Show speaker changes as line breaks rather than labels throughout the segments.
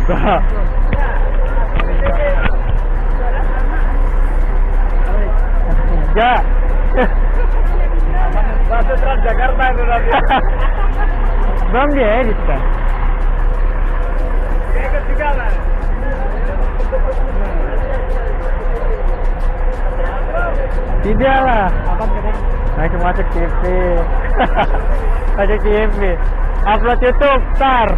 Ya.
Bahasa Transjakarta itu nanti.
Belum diedit kan?
Kayak ketinggalan.
Tidak lah. Masuk TV. Masuk TV. Upload YouTube, tar.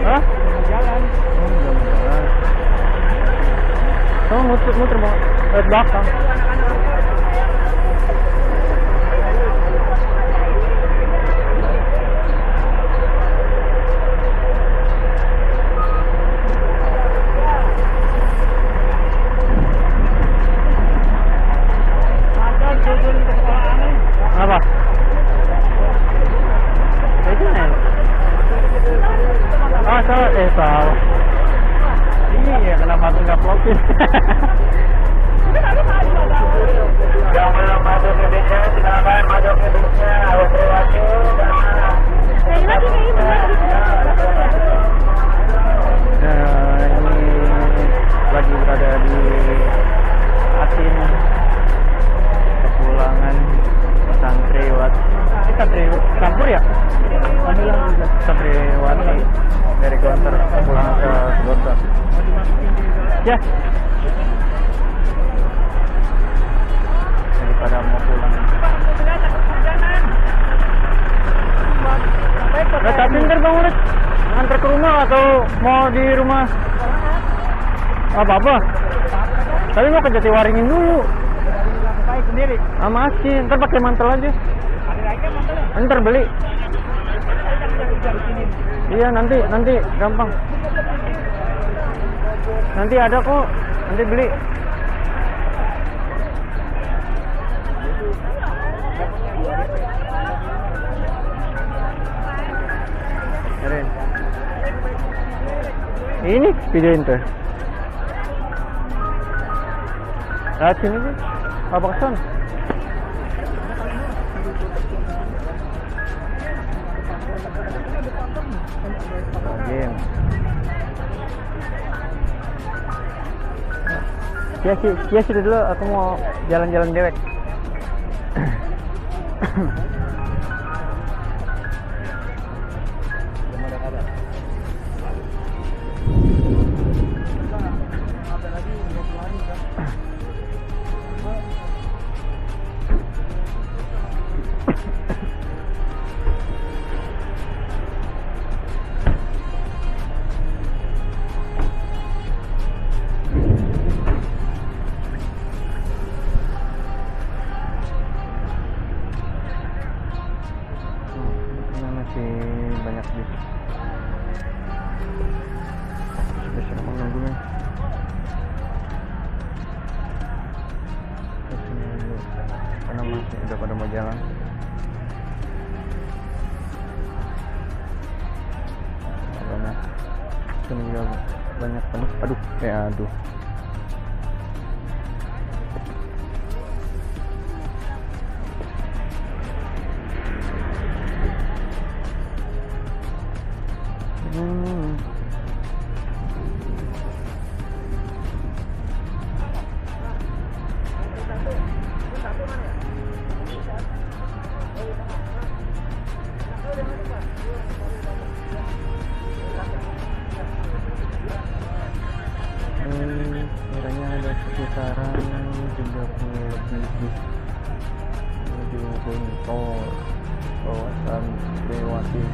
Hah?
Jalan.
Kamu muter mau ke belakang. Apa? Itu nih. Ah, salah. Salah. Iya, kenapa aku nggak vlogin?
Yang belum masuk ke desa, silakan masuk ke desa. Awas lewati.
Ini lagi berada di Asin, kepulangan santriwati. Campur ya? Santriwati dari Gontor kepulangan ke Gontor. Ya. Daripada mau pulang. Tapi ntar Bang Urut antar ke rumah atau mau di rumah? Apa-apa. Tapi mau ke Jatiwaringin dulu.
Baik sendiri.
Sama Asin, ntar pakai mantel aja.
Ada lagi kan mantelnya?
Ntar beli. Iya nanti gampang. Nanti ada kok, nanti beli. Keren. Ini videoin tuh. Lihat sini tuh, apa kesan? Game. Ya sudah dulu, aku mau jalan-jalan dewek. Banyak bis. Bis yang menunggunya. Kesini dulu, karena masih udah pada mau jalan. Karena sini juga banyak penuh. Aduh. Kiranya ada sekitaran 30 lebih bis menuju Gontor, kawasan Lewati.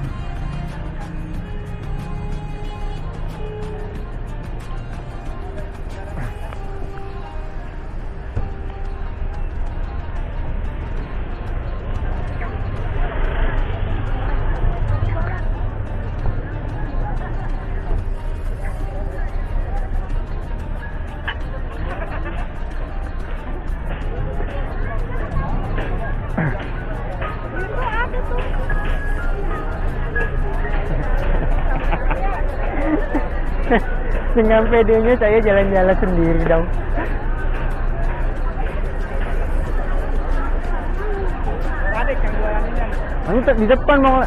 Dengan pedenya saya jalan-jalan sendiri dong.
Adik yang jualan ini.
Kamu di depan mau.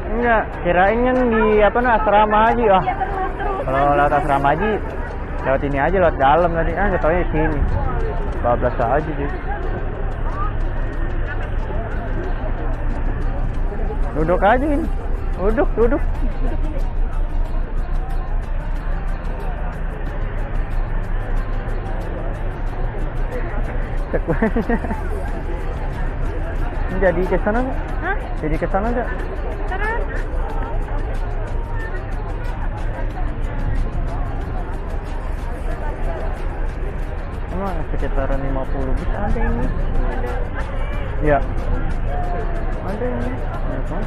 Enggak, kirain kan di asrama haji. Ah, kalau lewat asrama haji lewat ini aja, lewat dalam tadi. Nggak taunya di sini. Bablas aja sih. Duduk aja ini. Duduk. Jadi ke sana enggak?
Hah?
Jadi ke sana enggak?
Terus?
Emang sekitaran 50 bis ada ini? Ya. Ada ini. Ya, kan?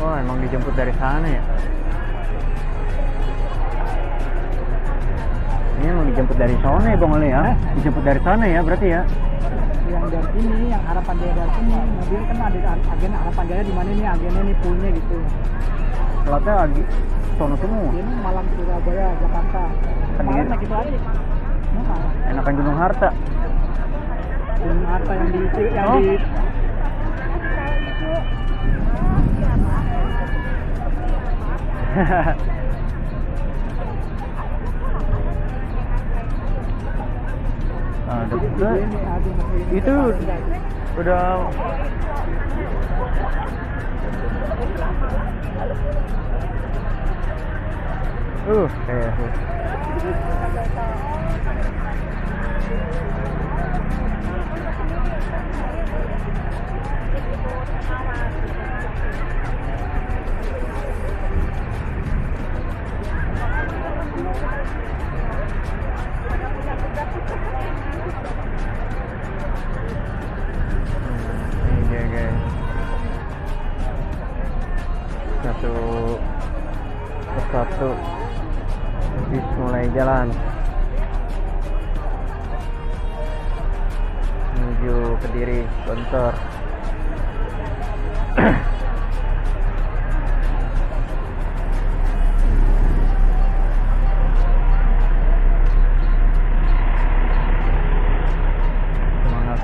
Wah, emang dijemput dari sana ya? Ini emang dijemput dari sana ya Bang Ole ya? Dijemput dari sana ya berarti ya?
Yang dari sini, yang Harapan Jaya dari sini. Mobil kan ada agen Harapan Jaya di mana nih agennya nih punya gitu.
Platnya lagi sono semua.
Ini Malang, Surabaya, Jakarta. Kemarin lagi itu aja.
Enakan Gunung Harta.
Gunung Harta yang di
Itu udah satu bis mulai jalan menuju Kediri, Gontor. Semangat.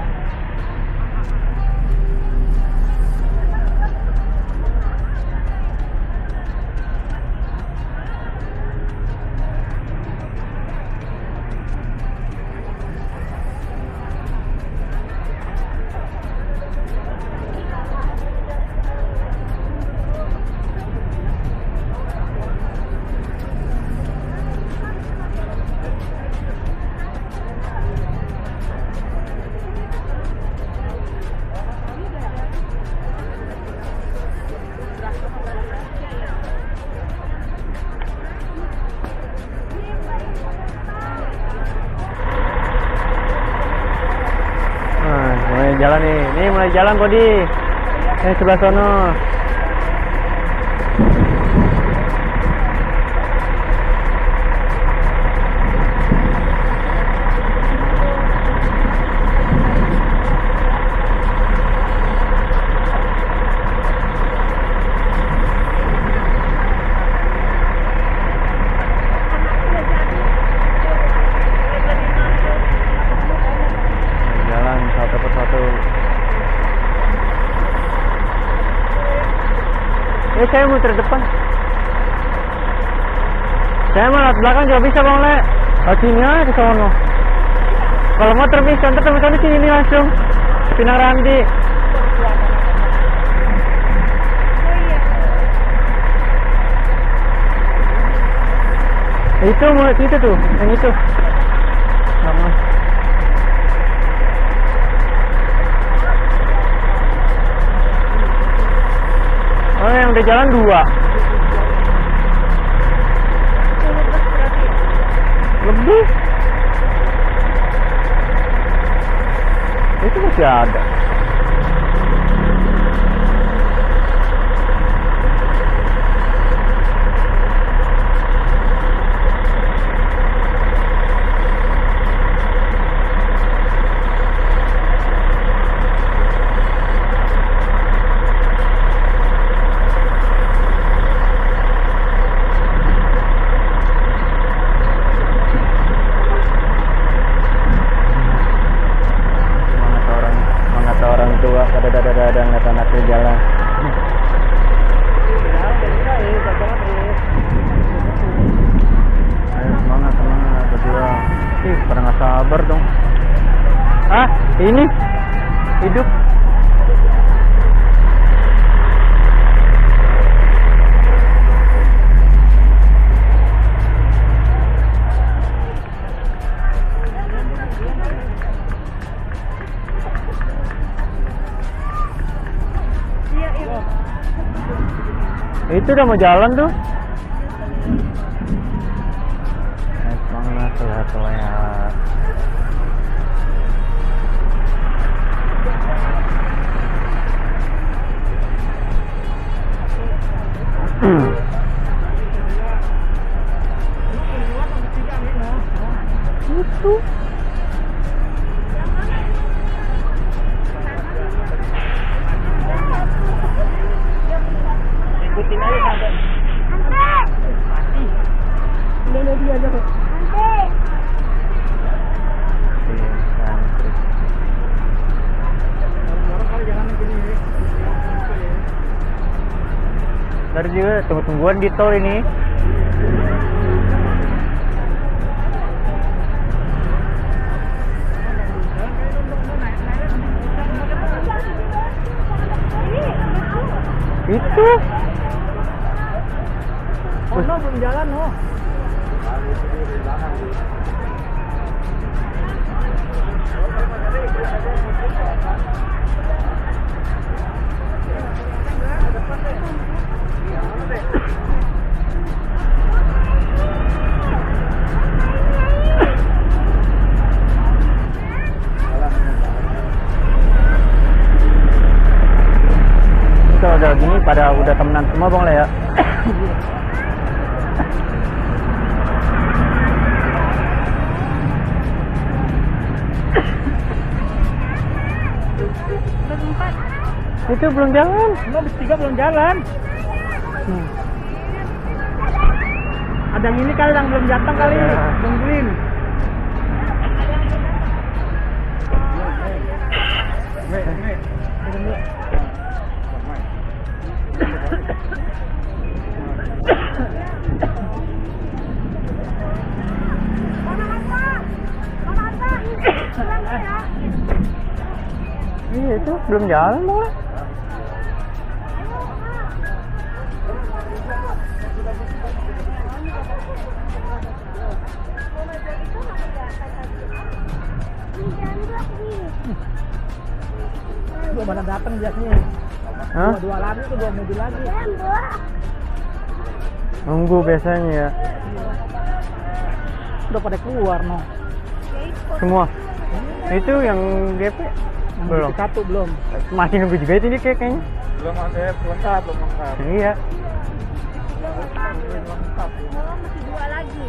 Jalan nih, mulai jalan Kodi. Sebelah sono. Saya muter depan. Saya malah belakang juga bisa Bang Le. Sini aja ke sono. Kalau motor bisa, ntar teman-teman sini langsung. Pinang Ranti. Itu mulut itu tuh, yang itu. Sama. Oh, yang udah jalan 2. Lebih. Itu masih ada. Kadang-kadang ngeliat anaknya jalan. Ayo semangat berdua. Ih, pada nggak sabar dong. Ah, ini hidup. Itu udah mau jalan tuh. Semangat, sehat-sehat. Itu. Ikutin aja sampai mati. Udah dia aja kok. Ntar juga tunggu-tungguan di tol ini. Itu. Oh, no, belum jalan, no. Kalau udah gini pada udah temenan semua bang lah ya. Itu belum jalan. Bis 3 belum jalan. Ada yang ini kali yang belum datang kali. Nungguin. Iya itu belum jalan malah. Dua mana datang biasanya? Hah? Dua lagi tuh, 2 mobil lagi. Nunggu biasanya ya. Udah pada keluar no. Semua. Itu yang GP belum. Satu belum. Masih nunggu juga itu dia kayaknya. Belum ada lengkap, belum lengkap. Iya. Lengkap. Masih 2 lagi.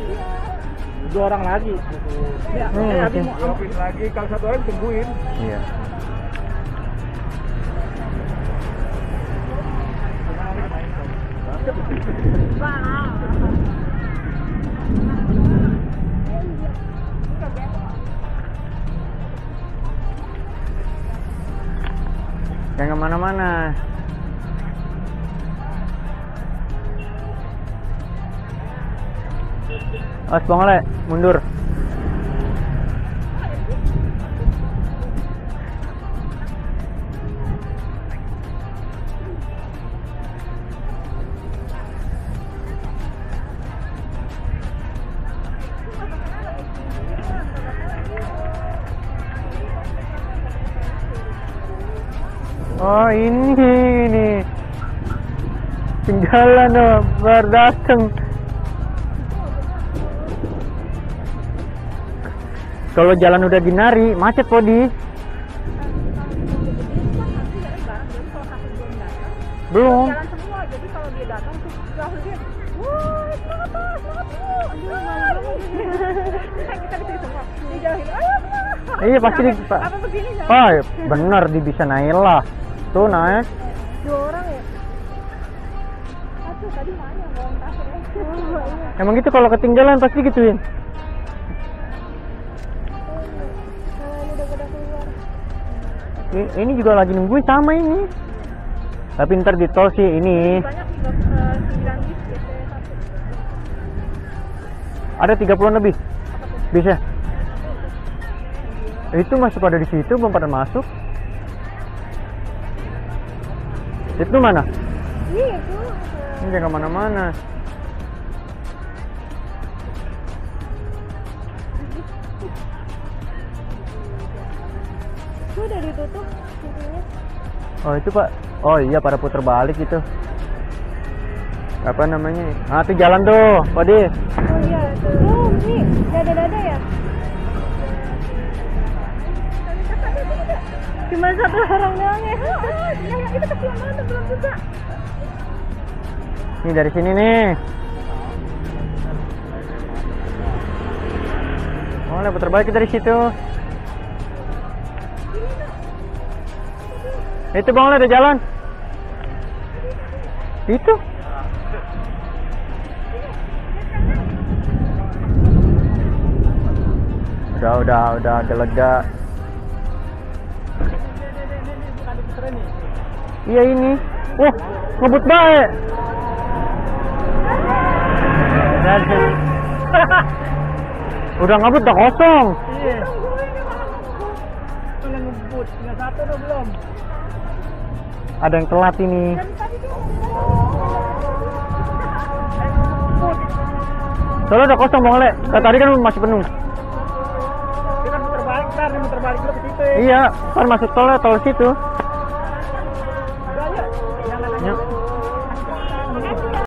2 orang lagi. Ya, habis mau ambil lagi, kalau 1 orang tungguin. Iya. Jangan kemana-mana. Awas Bang Le, mundur. Oh ini tinggalan oh, baru dateng. Kalau jalan udah dinari macet Podi. Belum.
Jalan semua, jadi kalau dia datang tuh langsung dia, wah semangat kita di sini semua, dijauhin, ayo semangat.
Iya pasti di.
Apa begini?
Oh bener di bisa naik lah. Tuh naik.
2 orang ya? Aduh tadi mana bawang tasnya?
Emang gitu kalau ketinggalan pasti gituin.
Ini udah pada keluar.
Ini juga lagi nungguin sama ini. Tapi ntar di tol sih ini.
Banyak nih 9 bis biasanya satu.
Ada 30 lebih. Bisa. Itu masih pada di situ, belum pada masuk. Itu mana?
Iya itu.
Ini jangan kemana-mana.
Itu udah ditutup pintunya.
Oh itu Pak. Oh iya pada puter balik itu. Apa namanya? Ah itu jalan tuh, Podi.
Oh iya tuh. Oh ini dada-dada ya? Cuma 1 orang doang ya? Iya itu kesian banget belum buka.
Ini dari sini nih. Oh, puter balik dari situ. Itu Bang, ada jalan. Itu. Udah agak lega. Iya ini. Wah, ngebut baik. Udah ngebut udah kosong.
Iya. Udah ngebut, tinggal 1 udah belum.
Ada yang telat ini. Soalnya udah kosong Bang Le. Tadi kan masih penuh.
Dia kan muter balik, ntar muter balik dulu ke situ ya.
Iya, kan masuk tol situ.